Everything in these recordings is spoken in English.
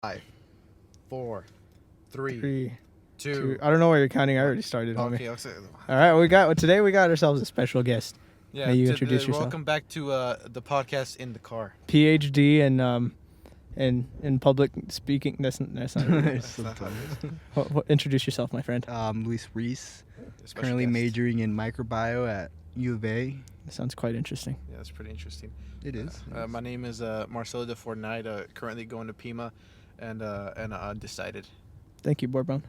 5, 4, 3, Three, 2. two. I don't know why you're counting. I already started, homie. Okay, I'll say. All right, today we got ourselves a special guest. Yeah, May you introduce yourself? Welcome back to the podcast in the car. PhD in public speaking. That's not. That's not how it is. Introduce yourself, my friend. Ruiz, Special currently guest. majoring in microbiome at U of A. That sounds quite interesting. Yeah, that's pretty interesting. It is. My name is Marcelo de Fortnite. Currently going to Pima, and undecided. Thank you, Bourbon.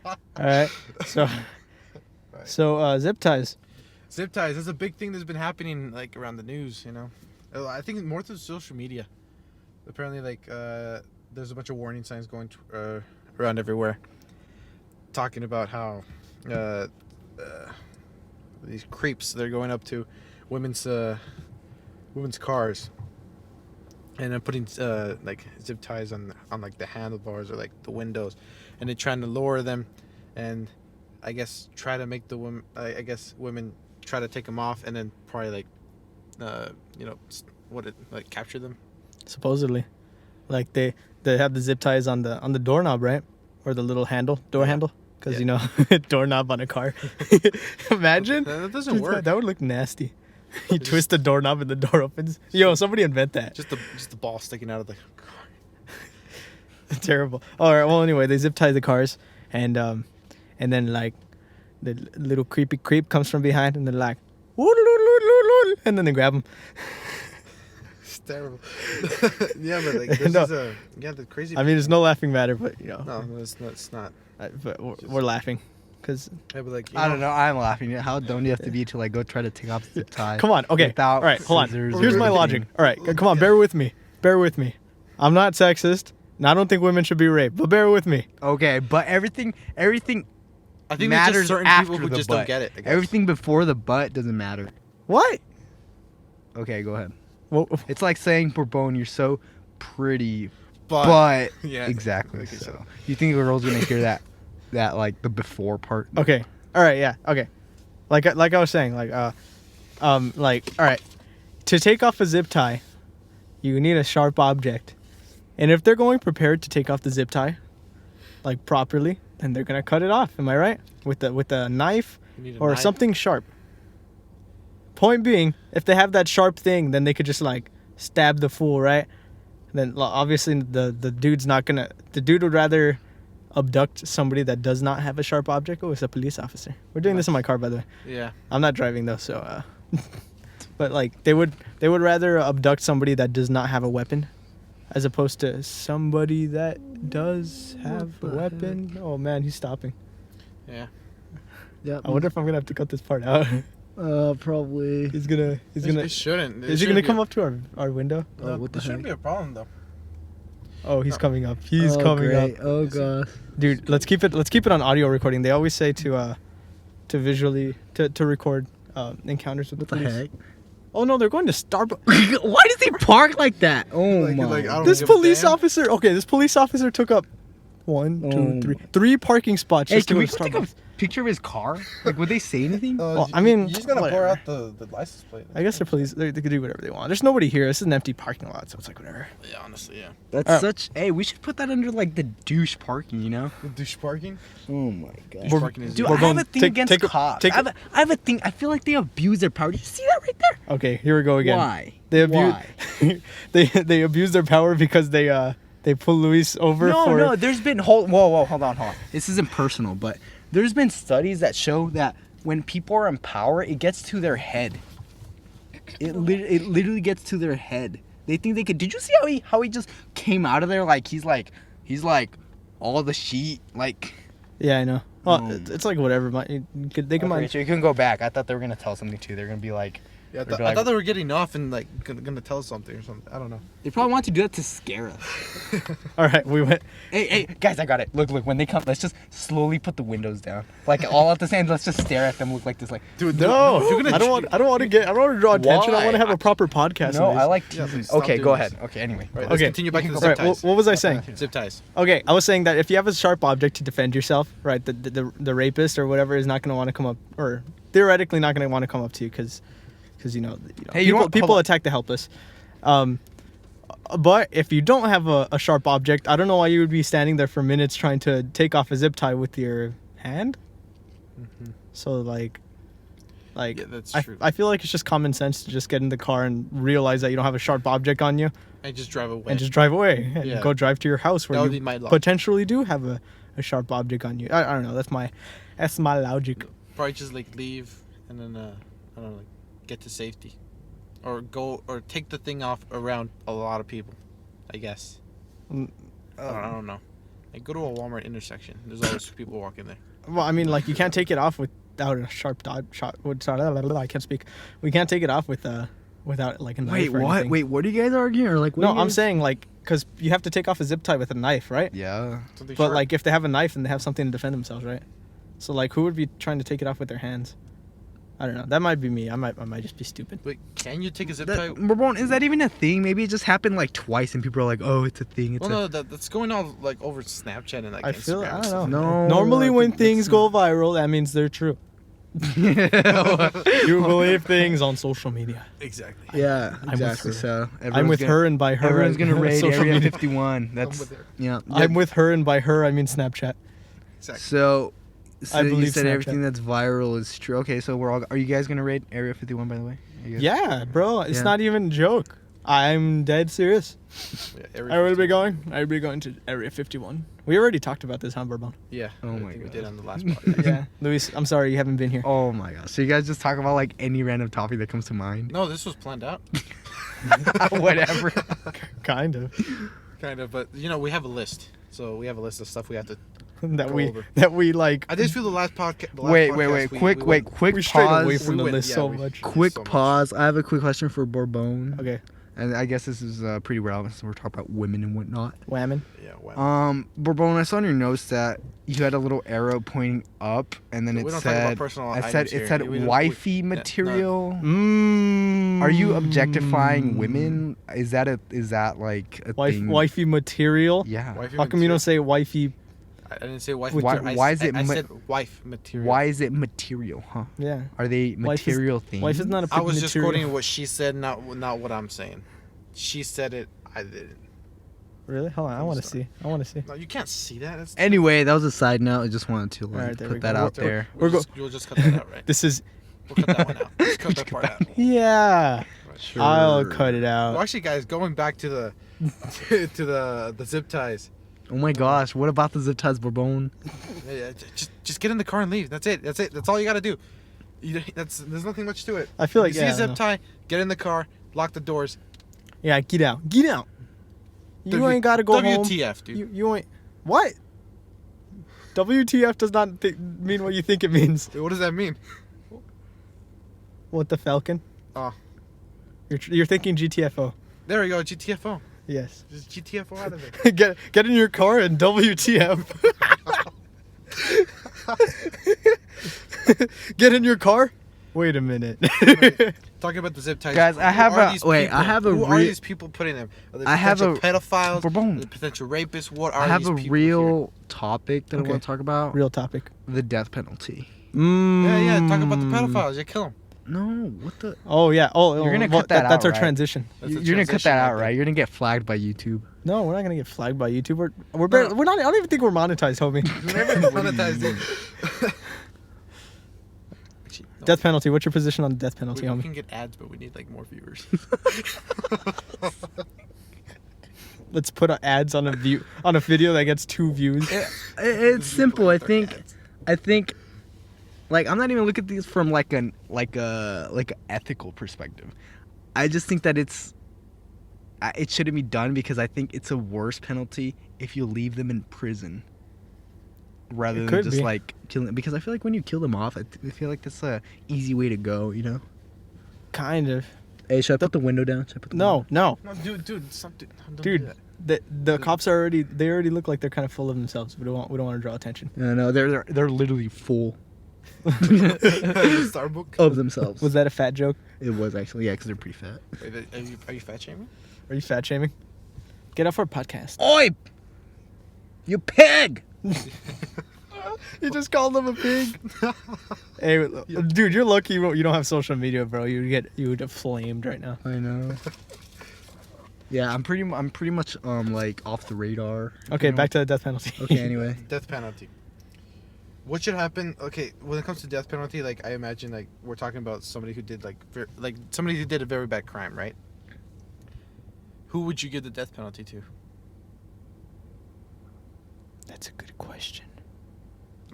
All right. So, zip ties. Zip ties. That's a big thing that's been happening like around the news. You know, I think more through social media. Apparently, like there's a bunch of warning signs going around everywhere, talking about how these creeps, they're going up to women's cars and then putting like zip ties on like the handlebars or like the windows, and they're trying to lower them, and I guess try to make the women, I guess women try to take them off, and then probably like capture them. Supposedly, like they have the zip ties on the doorknob, right, or the little door handle, because you know, doorknob on a car. Imagine That doesn't work. That would look nasty. You twist the doorknob and the door opens. Yo, somebody invent that. Just the ball sticking out of the car. Terrible. All right. Well, anyway, they zip tie the cars, and then like the little creepy creep comes from behind, and they're like, and then they grab him. It's terrible. Yeah, but like this No. is the crazy. I mean, it's no laughing matter, but you know. no, it's not. But we're laughing, because Yeah, but like I don't know. I'm laughing. How dumb do you have to be to like go try to take off the zip tie? come on. Okay. without All right. Hold on. scissors or Here's my anything? logic. All right. Come on. Bear with me. I'm not sexist, and I don't think women should be raped. But bear with me. Okay, but everything I think there's matters just certain after people who the just butt. don't get it. I guess. Everything before the butt doesn't matter. What? Okay, go ahead. Well, It's like saying, Bourbon, you're so pretty, but but yeah, exactly. okay, So you think a girl's gonna hear that like the before part? okay. All right. Yeah. Okay. Like I was saying, all right. To take off a zip tie, you need a sharp object, and if they're going prepared to take off the zip tie, like properly, then they're gonna cut it off. Am I right? With a knife You need a or knife. something sharp. Point being, if they have that sharp thing, then they could just like stab the fool, right? Then obviously the dude's not gonna. The dude would rather abduct somebody that does not have a sharp object. Oh, it's a police officer. We're doing this in my car, by the way. Yeah. I'm not driving though, so. But like they would rather abduct somebody that does not have a weapon, as opposed to somebody that does have a weapon. Oh man, he's stopping. Yeah. Yeah. I wonder if I'm gonna have to cut this part out. Probably. He's gonna. It shouldn't. Is he gonna come up to our window? Oh, what the There shouldn't heck? be a problem though. Oh, he's No. coming up. He's coming up. Oh gosh. Dude, let's keep it on audio recording. They always say to visually to record encounters with the What the police. heck? Oh no, they're going to Starbucks. Why does he park like that? Oh Like- my. like, I don't This give a police damn. officer. Okay, this police officer took up three parking spots Hey, just to can go we to go take a Starbucks. picture of his car? Like, would they say anything? Well, I mean, you just gotta whatever. pour out the license plate. I guess they're police. They can do whatever they want. There's nobody here. This is an empty parking lot, so it's like whatever. Yeah, honestly, yeah. That's such. Hey, we should put that under like the douche parking, you know? The douche parking. Oh my god. Douche parking is. Dude, We're I have going- a thing take- against take a- cops. take I a- have a thing. I feel like they abuse their power. Did you see that right there? Okay, here we go again. Why? They abuse. Why? they abuse their power because they pull Luis over for. No. There's been whoa. Hold on. This isn't personal, but there's been studies that show that when people are in power, it gets to their head. It literally gets to their head. They think they could. Did you see how he just came out of there like he's like all the sheet like. Yeah, I know. Well, Oh. it's like whatever. They can mind. So you can go back. I thought they were gonna tell something too. They're gonna be like. Yeah, They'd be I like- thought they were getting off and like gonna tell us something or something. I don't know. They probably want to do that to scare us. All right, we went. Hey, guys, I got it. Look, when they come, let's just slowly put the windows down. Like all at the same. Let's just stare at them. Look like this. Like. Dude, No, you're gonna I don't want to draw attention. I Why? want to have a proper podcast. No, on these. I like. Yeah, teasing. stop Okay, doing go this. ahead. Okay, anyway. Right, let's Okay. continue back to the All zip right, ties. what was I saying? Zip ties. Okay, I was saying that if you have a sharp object to defend yourself, right, the rapist or whatever is not going to want to come up, or theoretically not going to want to come up to you because you know Hey, you know what? people Hold on. attack the helpless. But if you don't have a sharp object, I don't know why you would be standing there for minutes trying to take off a zip tie with your hand. Mhm. So like Yeah, that's true. I feel like it's just common sense to just get in the car and realize that you don't have a sharp object on you And just drive away. and just drive away. And Yeah. go drive to your house That where would you be my logic. potentially do have a sharp object on you. I don't know. That's my logic. Probably just like leave and then I don't know, like get to safety, or go or take the thing off around a lot of people. I guess. I don't know. Like go to a Walmart intersection. There's always people walking there. Well, I mean, like you can't take it off without a sharp shot. I can't speak. We can't take it off without like a knife. Wait, or what? anything. Wait, what are you guys arguing? Or like, what No, are you I'm guys- saying like because you have to take off a zip tie with a knife, right? Yeah. Something But short. like if they have a knife, then they have something to defend themselves, right? So like, who would be trying to take it off with their hands? I don't know. That might be me. I might just be stupid. Wait, can you take a zip tie? Bourbon, is that even a thing? Maybe it just happened like twice, and people are like, "Oh, it's a thing." It's Well, no, that's going all like over Snapchat and like I feel. Instagram I and don't stuff. know. No, Normally, I when think things that's go viral, that means they're true. You believe things on social media. Exactly. yeah, with exactly. her. So I'm with her, and by her, Everyone's I- gonna raid social Area media. 51. That's with her. yeah. I'm with her, and by her, I mean Snapchat. Exactly. So I you believe said Snapchat. everything that's viral is true. Okay, so we're all. Are you guys gonna raid Area 51? By the way. Are you guys- Yeah, bro. It's Yeah. not even a joke. I'm dead serious. Yeah, I will be going. I'll be going to Area 51. We already talked about this, huh, Bourbon? Yeah. Oh I my think we gosh. did on the last podcast. Yeah. Luis, I'm sorry you haven't been here. Oh my gosh. So you guys just talk about like any random topic that comes to mind. No, this was planned out. Whatever. Kind of. Kind of, but you know we have a list. So we have a list of stuff we have to. that Go we over. that we like. I just feel the last podcast. Wait. Quick We strayed away pause. from the went- list yeah, so we- much. Quick so much. pause. I have a quick question for Bourbon. Okay. And I guess this is pretty relevant since we're talking about women and whatnot. Whammon. Yeah. Wow. Bourbon, I saw on your notes that you had a little arrow pointing up, and then We it don't talk about said, personal it said, items it here. said We don't- wifey no. material. Mmm. Are you objectifying women? Is that like a thing? Wifey material? Yeah. Wifey How come you material. don't say wifey? I didn't say wife. Why- material. why is it I ma- said wife material. Why is it material? Huh? Yeah. Are they Wife is- material things? Wife is not a I was just material. quoting what she said, not what I'm saying. She said it. I didn't. Really? Hold on. I I'm want to sorry. see. I want to see. No, you can't see that. That's, Anyway, that was a side note. I just wanted to Alright, there we put go. that out We're- there. You'll just cut that out, right? This is. We'll cut that one out. Just cut that part out. Yeah. Sure. I'll cut it Well, out. actually, guys, going back to the to the zip ties. Oh my gosh, what about the zip ties, Bourbon? Yeah, just get in the car and leave. That's it. That's all you gotta do. There's nothing much to it. I feel like You see yeah. a zip no. tie, get in the car, lock the doors. Yeah. Get out. Get out. You W- ain't gotta go home. WTF, dude. You ain't. What? WTF does not mean what you think it means. What does that mean? What, the Falcon? Oh. You're thinking GTFO. There we go. GTFO. Yes. Just GTFO out of it. Get in your car and WTF. Get in your car. Wait a minute. Talking about the zip ties. Guys, I have Who are a- these wait, people? I have a Who are re- these people putting them? Are they I have potential a- pedophiles? Bourbon. Are they potential rapists? What are I have these a people real topic that Okay. I want to talk about. Real topic. The death penalty. Here? Yeah, talk about the pedophiles. Yeah, kill them. No, what the? Oh yeah. Oh, You're gonna well, cut that That's out, our right? transition. That's a You're gonna cut transition that right out, there. right? You're gonna get flagged by YouTube. No, we're not gonna get flagged by YouTube. We're barely, we're not. I don't even think we're monetized, homie. Never monetized it. Actually, no. Death penalty. What's your position on the death penalty, We homie? can get ads, but we need like more viewers. Let's put ads on a video that gets 2 views. It's simple. I think, like I'm not even looking at these from like an ethical perspective. I just think that it shouldn't be done because I think it's a worse penalty if you leave them in prison rather It than could just be. like killing them. Because I feel like when you kill them off, I feel like that's a easy way to go. You know. Kind of. Hey, should I put the window down? Should I put the No, no, No, dude, stop, dude. Don't dude. do that. The cops are already. They already look like they're kind of full of themselves. We don't want to draw attention. No, they're literally full Starbucks. of themselves. Was that a fat joke? It was actually, yeah, because they're pretty fat. Wait, are you fat shaming? Are you fat shaming? Get off our podcast. Oi! You pig! You just called him a pig. Hey, dude, you're lucky you don't have social media, bro. You would have flamed right now. I know. Yeah, I'm pretty much like off the radar. Okay, you know? back to the death penalty. Okay, anyway. Death penalty. What should happen? Okay, when it comes to death penalty, like I imagine, like we're talking about somebody who did like somebody who did a very bad crime, right? Who would you give the death penalty to? That's a good question.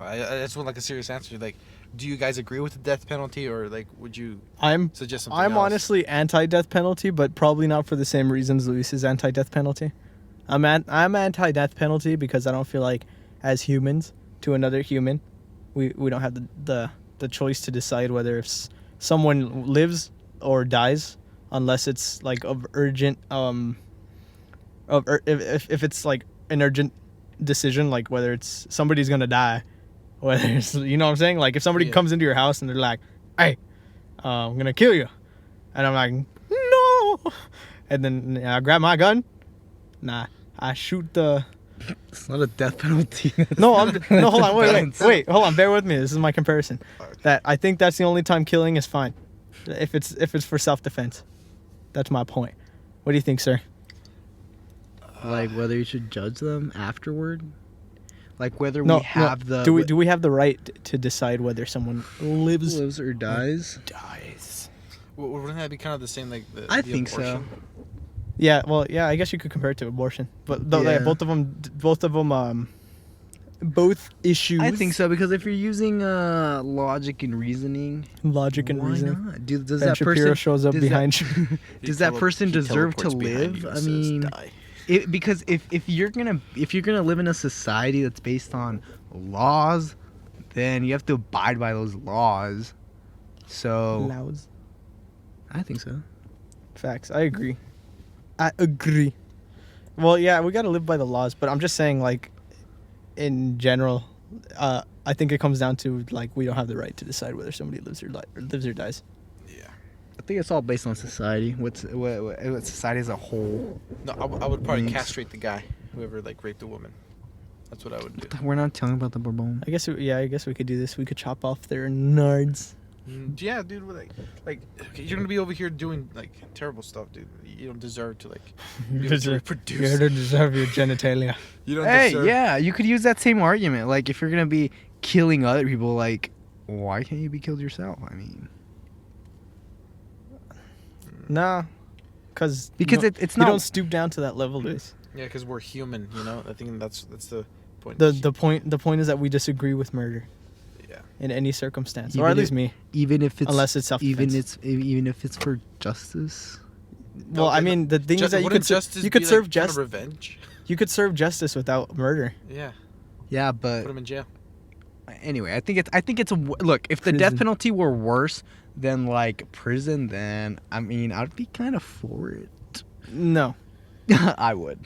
I just want like a serious answer. Like, do you guys agree with the death penalty, or like would you I'm suggest something I'm else? honestly anti-death penalty, but probably not for the same reasons Luis is anti-death penalty. I'm anti-death penalty because I don't feel like as humans to another human, we don't have the choice to decide whether if someone lives or dies unless it's like of urgent if it's like an urgent decision, like whether it's somebody's gonna die, whether it's, you know what I'm saying, like if somebody comes into your house and they're like, hey, I'm gonna kill you, and I'm like, no, and then I grab my gun, I shoot the. It's not a death penalty. No, hold on, wait, hold on, bear with me. This is my comparison. That I think that's the only time killing is fine, if it's for self-defense. That's my point. What do you think, sir? Like whether you should judge them afterward, like whether No, we have the do we have the right to decide whether someone lives or dies? dies? Well, wouldn't that be kind of the same like the? I the think so. abortion? Yeah, well, yeah, I guess you could compare it to abortion, but Yeah. both of them, both issues. I think so, because if you're using logic and reasoning, Logic and why reasoning. not? Does Ben that Shapiro person shows up does behind that, you. does that person deserve to live? I mean, because if you're gonna live in a society that's based on laws, then you have to abide by those laws. So Laws. I think so. Facts. I agree. Well, yeah, we gotta live by the laws, but I'm just saying, like, in general, I think it comes down to like we don't have the right to decide whether somebody lives or dies. Yeah. I think it's all based on society. What society as a whole. No, I would probably Thanks. castrate the guy whoever like raped a woman. That's what I would do. We're not talking about the Bourbon. I guess we could do this. We could chop off their nards. Yeah, dude. Like, okay, you're gonna be over here doing like terrible stuff, dude. You don't deserve to like be able to reproduce. You don't deserve your genitalia. You don't Hey, deserve. yeah, you could use that same argument. Like, if you're gonna be killing other people, like, why can't you be killed yourself? I mean, Nah, because it's you not. don't stoop down to that level, Luis. Yeah, because we're human. You know. I think that's the point. The point is that we disagree with murder. Yeah. In any circumstance, Even or at if- least me. even if it's Unless it's self-defense. even if it's for justice. Well, I mean, the thing is that you wouldn't could justice you could be, serve like, kind of justice. revenge. You could serve justice without murder. Yeah. Yeah, Put but him in jail. anyway, I think it's look. If the death Prison. penalty were worse than like prison, then I mean, I'd be kind of for it. No, I would.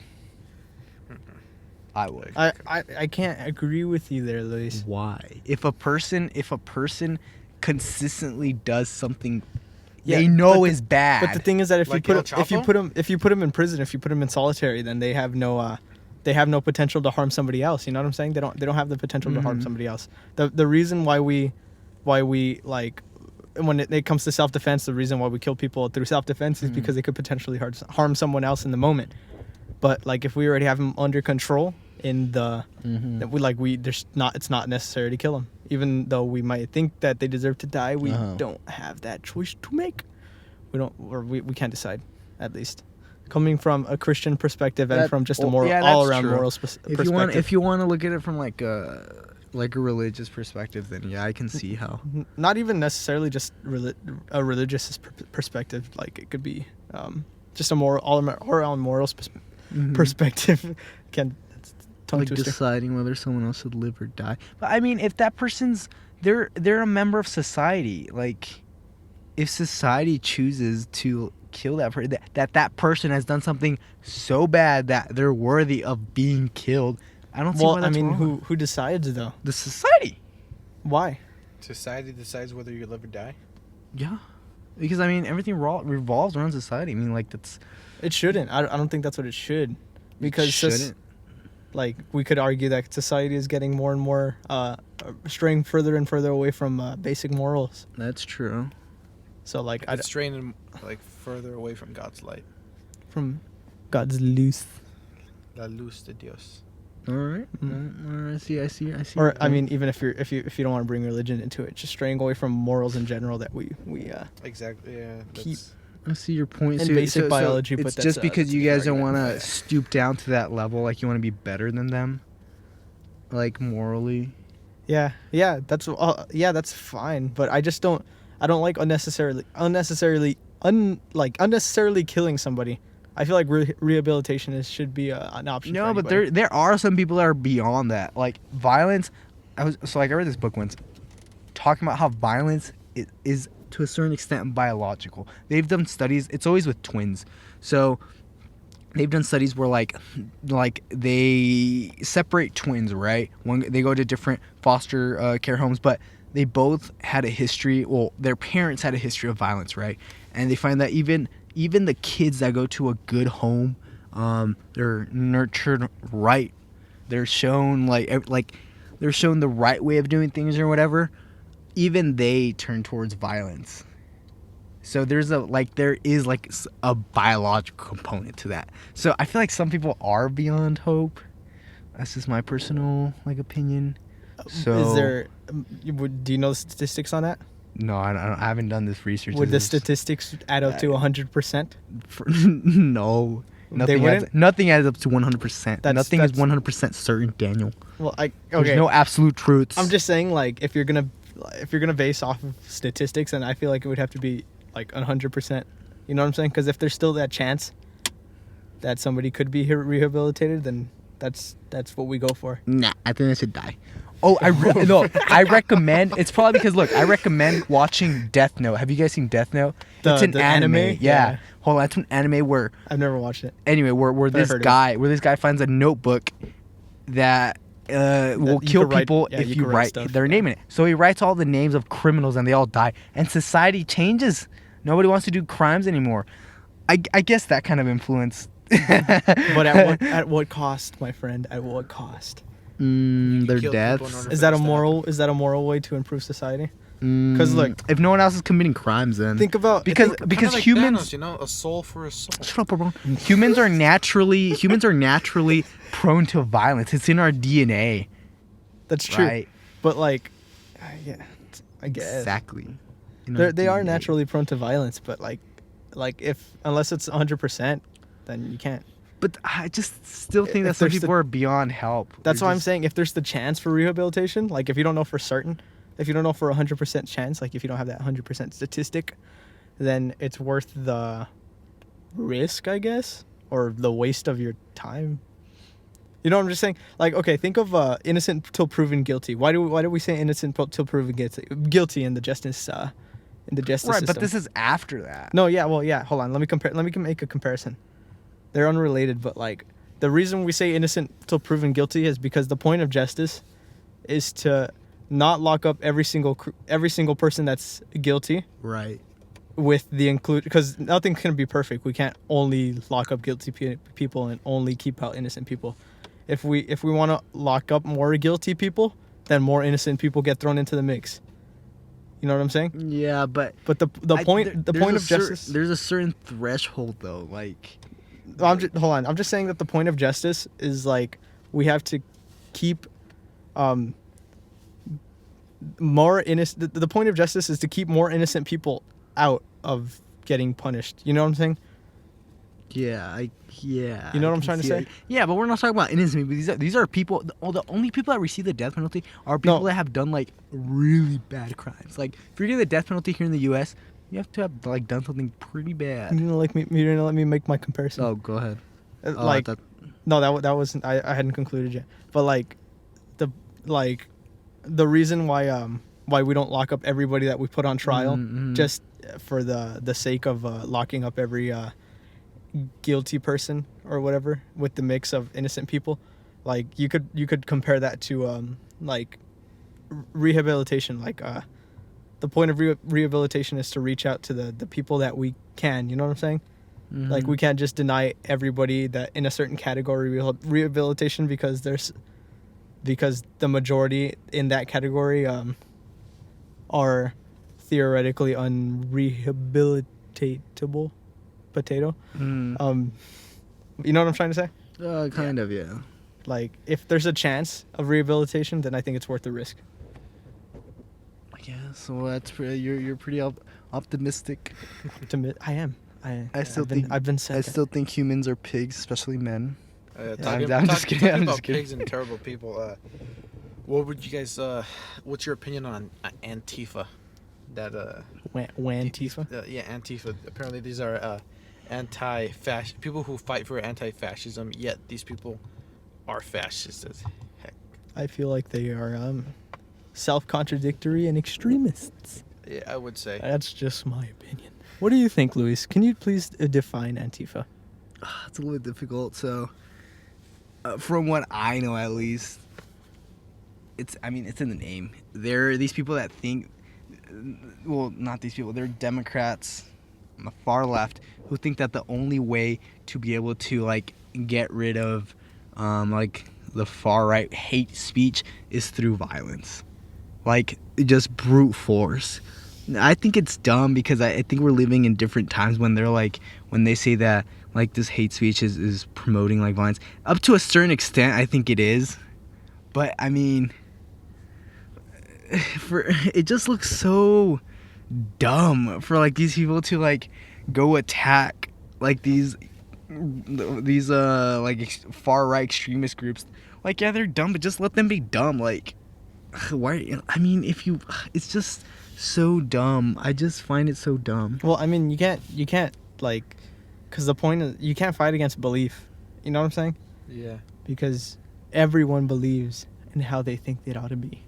I can't agree with you there, Luis. Why? If a person consistently does something Yeah, they know but is bad. But the thing is that Like El if you Chapo? put him in prison, if you put him in solitary, then they have no potential to harm somebody else. You know what I'm saying? They don't have the potential to harm somebody else. The reason why we like when it comes to self-defense, the reason why we kill people through self-defense is because they could potentially harm someone else in the moment. But like if we already have them under control in the that it's not necessary to kill them. Even though we might think that they deserve to die, we don't have that choice to make. We can't decide, at least. Coming from a Christian perspective and from just a all-around moral perspective. If you want to look at it from like a religious perspective, then yeah, I can see how. Not even necessarily just a religious perspective. Like it could be just a all-around morals perspective. That's tongue Like twister. deciding whether someone else should live or die. But I mean, if that person's they're a member of society, like if society chooses to kill that person, that person has done something so bad that they're worthy of being killed. I don't see why that's wrong. who decides though? The society. Why? Society decides whether you live or die. Yeah, because I mean everything revolves around society. I mean, like that's. It shouldn't. I don't think that's what it should. Because shouldn't. like we could argue that society is getting more and more straying further and further away from basic morals. That's true. So like It's straining like further away from God's light. from God's luz. La luz de Dios. All right. I see. Or I mean, even if you don't want to bring religion into it, just straying away from morals in general that we Exactly. Yeah. keep. I see your point. In basic biology, it's but that's, just because that's a you guys don't different want to argument. stoop down to that level, like you want to be better than them, like morally. Yeah, that's fine. But I just don't. I don't like unnecessarily killing somebody. I feel like rehabilitation should be an option. No, for but anybody. there are some people that are beyond that. Like violence. I read this book once, talking about how violence is to a certain extent biological. They've done studies. It's always with twins. So they've done studies where like they separate twins, right? They go to different foster care homes, but they both had a history. Well, their parents had a history of violence, right? And they find that even the kids that go to a good home, they're nurtured right. They're shown they're shown the right way of doing things or whatever. Even they turn towards violence. So there is a biological component to that. So I feel like some people are beyond hope. That's just my personal opinion. So Is there? Do you know the statistics on that? No, I haven't done this research. Would the statistics add up to 100%? No. Nothing adds up to 100%. Nothing is 100% certain, Daniel. Well, There's no absolute truths. I'm just saying, like, if you're gonna base off of statistics, then I feel like it would have to be like 100%. You know what I'm saying? Because if there's still that chance that somebody could be rehabilitated, then that's what we go for. Nah, I think they should die. Oh, I recommend. It's probably because I recommend watching Death Note. Have you guys seen Death Note? It's an the anime. anime? Yeah. Yeah. Hold on, it's an anime where I've never watched it. anyway where this guy finds a notebook that will you kill could write- people yeah, if you you could write write stuff, their yeah. name in it. So he writes all the names of criminals and they all die, and society changes. Nobody wants to do crimes anymore. I guess that kind of influence. But at what cost, my friend? At what cost? Their kill people in deaths. order Is that a moral way to improve society? 'Cause look, if no one else is committing crimes, then Think about because Kinda like humans. Thanos, a soul for a soul. Shut up, bro. Humans are naturally prone to violence. It's in our DNA. that's true. Right. But yeah, I guess Exactly. In our they are DNA. naturally prone to violence. But unless it's 100%, then you can't. But I just still think that If some there's people are beyond help. That's They're why I'm just- saying if there's the chance for rehabilitation, like if you don't know for certain, if you don't know for 100% chance, like if you don't have that 100% statistic, then it's worth the risk, I guess, or the waste of your time. You know what I'm just saying? Like, okay, think of innocent till proven guilty. Why do we say innocent till proven guilty in the justice Right, system? but this is after that. No, yeah, well, yeah. Hold on, let me make a comparison. They're unrelated, but the reason we say innocent till proven guilty is because the point of justice is to not lock up every single person that's guilty Right. with the because nothing can be perfect. We can't only lock up guilty people and only keep out innocent people. If we want to lock up more guilty people, then more innocent people get thrown into the mix. You know what I'm saying? Yeah, but But the point of justice. There's a certain threshold though, like. Hold on. I'm just saying that the point of justice is we have to keep more innocent. The point of justice is to keep more innocent people out of getting punished. You know what I'm saying? Yeah. You know what I'm trying to say? Yeah, but we're not talking about innocent people. These are people. The only people that receive the death penalty are people that have done really bad crimes. Like if you're getting the death penalty here in the U.S., you have to have done something pretty bad. You didn't let me make my comparison. Oh, go ahead. No, that wasn't. I hadn't concluded yet. But the reason why we don't lock up everybody that we put on trial just for the sake of locking up every guilty person or whatever with the mix of innocent people, you could compare that to rehabilitation. The point of rehabilitation is to reach out to the people that we can. You know what I'm saying? Mm-hmm. We can't just deny everybody that in a certain category rehabilitation because the majority in that category are theoretically unrehabilitatable. You know what I'm trying to say? Kind of, yeah. Like, if there's a chance of rehabilitation, then I think it's worth the risk. Yeah, so that's pretty, you're pretty optimistic. I am. I've been said. I still think humans are pigs, especially men. I'm just kidding, I'm just kidding. Pigs and terrible people. What would you guys? What's your opinion on Antifa? That Antifa. Yeah, Antifa. Apparently, these are anti-fascist people who fight for anti-fascism. Yet these people are fascist as heck. I feel like they are self-contradictory and extremists. Yeah, I would say. That's just my opinion. What do you think, Luis? Can you please define Antifa? It's a little difficult. So, from what I know, at least, it's in the name. There are these people that think, well, not these people. They're Democrats on the far left who think that the only way to be able to like get rid of like the far right hate speech is through violence, like just brute force. I think it's dumb because I think we're living in different times when they're like, when they say that like this hate speech is promoting like violence. Up to a certain extent, I think it is, but I mean, it just looks so dumb for like these people to like go attack like these like far right extremist groups. Like, yeah, they're dumb, but just let them be dumb. Like, why? I mean, it's just so dumb. I just find it so dumb. Well, I mean, you can't like, because the point is you can't fight against belief. You know what I'm saying? Yeah. Because everyone believes in how they think it ought to be.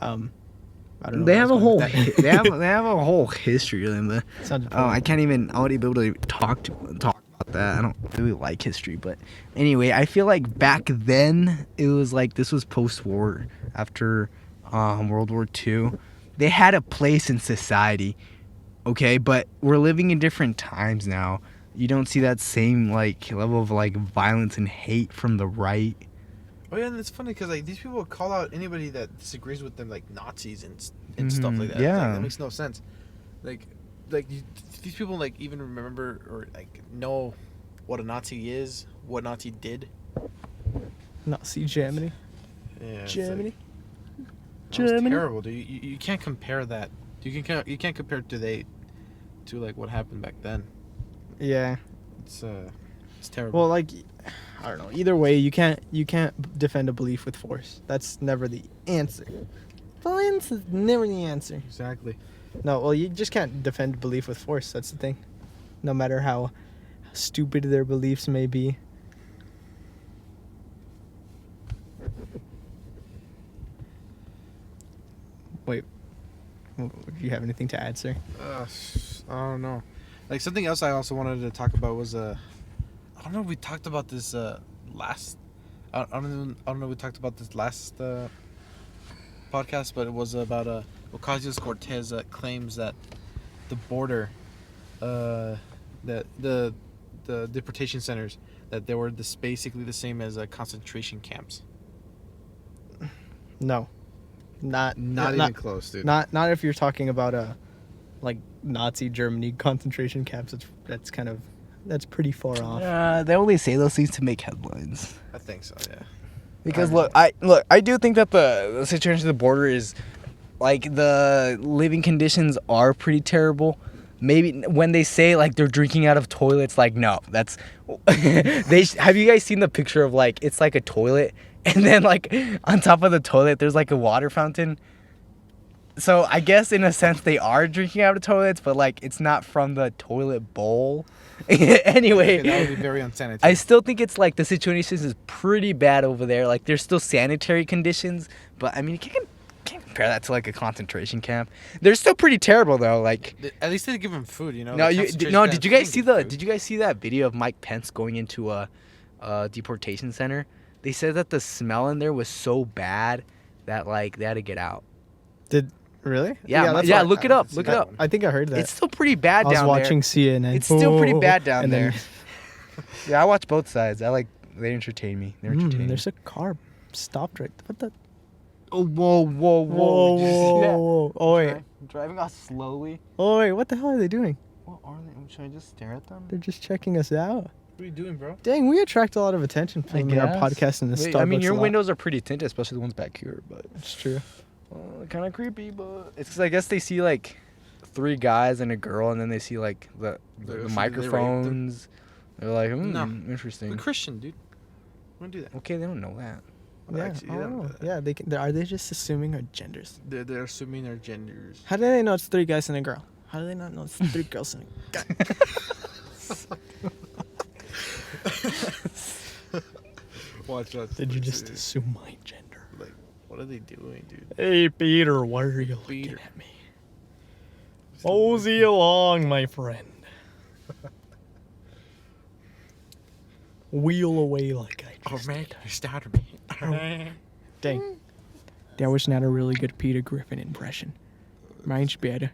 I don't know. They have a whole they have a whole history of them. But, I can't even. I wouldn't be able to talk about that. I don't really like history, but anyway, I feel like back then it was like this was post-war, after World War II. They had a place in society, okay, but we're living in different times now. You don't see that same like level of like violence and hate from the right. Oh yeah, and it's funny because like these people call out anybody that disagrees with them like Nazis and stuff like that. Yeah, like, that makes no sense. Like these people like even remember or like know what a Nazi is, what Nazi did. Nazi Germany. Yeah, Germany. That was terrible, dude. You can't compare that. You can't compare today to like what happened back then. Yeah. It's terrible. Well, like, I don't know. Either way, you can't defend a belief with force. That's never the answer. Violence is never the answer. Exactly. No, well, you just can't defend belief with force. That's the thing. No matter how stupid their beliefs may be. Wait. Do you have anything to add, sir? I don't know. Like something else I also wanted to talk about was I don't know if we talked about this last. I don't know if we talked about this last podcast, but it was about Ocasio-Cortez claims that the border, that the deportation centers, that they were basically the same as concentration camps. No. Not even close, dude. Not if you're talking about like Nazi Germany concentration camps. That's pretty far off. They only say those things to make headlines. I think so, yeah. Because I do think that the situation at the border is like the living conditions are pretty terrible. Maybe when they say like they're drinking out of toilets, like no, that's have you guys seen the picture of like it's like a toilet and then like on top of the toilet there's like a water fountain? So I guess in a sense they are drinking out of toilets, but like it's not from the toilet bowl. Anyway, that would be very unsanitary. I still think it's like the situation is pretty bad over there. Like there's still sanitary conditions, but I mean you can't compare that to like a concentration camp. They're still pretty terrible though. Like at least they give them food, you know. No, Did you guys see that video of Mike Pence going into a deportation center? They said that the smell in there was so bad that like they had to get out. Really? Yeah. Look it up. Look it up. I think I heard that. It's still pretty bad down there. I was watching CNN. It's still pretty bad down there. Yeah, I watch both sides. They entertain me. They're entertaining. There's a car stopped right. What the? Oh, whoa. Oh wait. Driving off slowly. Oh wait, what the hell are they doing? What are they? Should I just stare at them? They're just checking us out. are you doing, bro? Dang, we attract a lot of attention filming our podcast in this Starbucks. I mean, your lot. windows are pretty tinted, especially the ones back here, but It's true. kind of creepy. But it's 'cause I guess they see like 3 guys and a girl, and then they see like the microphones. They're like, No. interesting. We're Christian, dude. We don't do that. Okay, they don't know that. Yeah, Actually, I yeah, don't know. Yeah, they can, are they just assuming our genders? They're assuming their genders. How do they know it's 3 guys and a girl? How do they not know it's 3 girls and a guy? Watch that. Did you just assume my gender? Like, what are they doing, dude? Hey, Peter, why are you looking Peter. at me? Mosey along, my friend. Wheel away like I just man, did. you started me. Dang. That was not a really good Peter Griffin impression. Mine's better.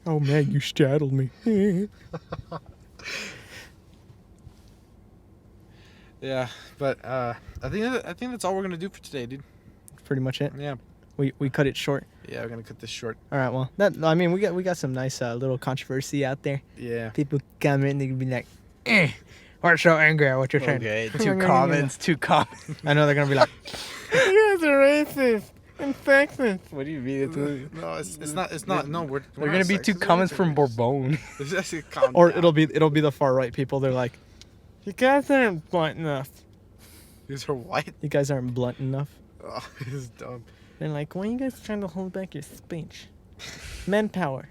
Oh man, you startled me. Yeah, but I think that's all we're gonna do for today, dude. Pretty much it. Yeah. We cut it short. Yeah, we're gonna cut this short. All right. Well, we got some nice little controversy out there. Yeah. People come in, they can be like, we're so angry at what you're saying. Okay, 2 comments. I know they're gonna be like, you guys are racist and sexist. What do you mean? No, it's not. No, we're They're gonna be 2 comments from Bourbon. Or it'll be the far right people. They're like, you guys aren't blunt enough. These are white. You guys aren't blunt enough. Oh, this is dumb. They're like, why are you guys trying to hold back your speech? Manpower.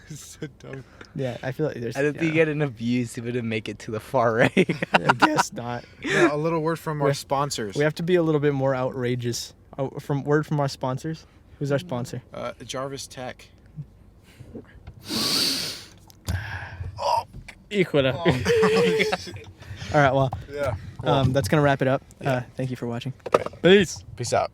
It's so dumb. Yeah, I feel like there's. I don't think you get enough views to be able to make it to the far right. I guess not. Yeah, a little word from our sponsors. We have to be a little bit more outrageous. From our sponsors. Who's our sponsor? Jarvis Tech. Equala. All right. Well, Yeah. that's gonna wrap it up. Thank you for watching. Peace. Peace out.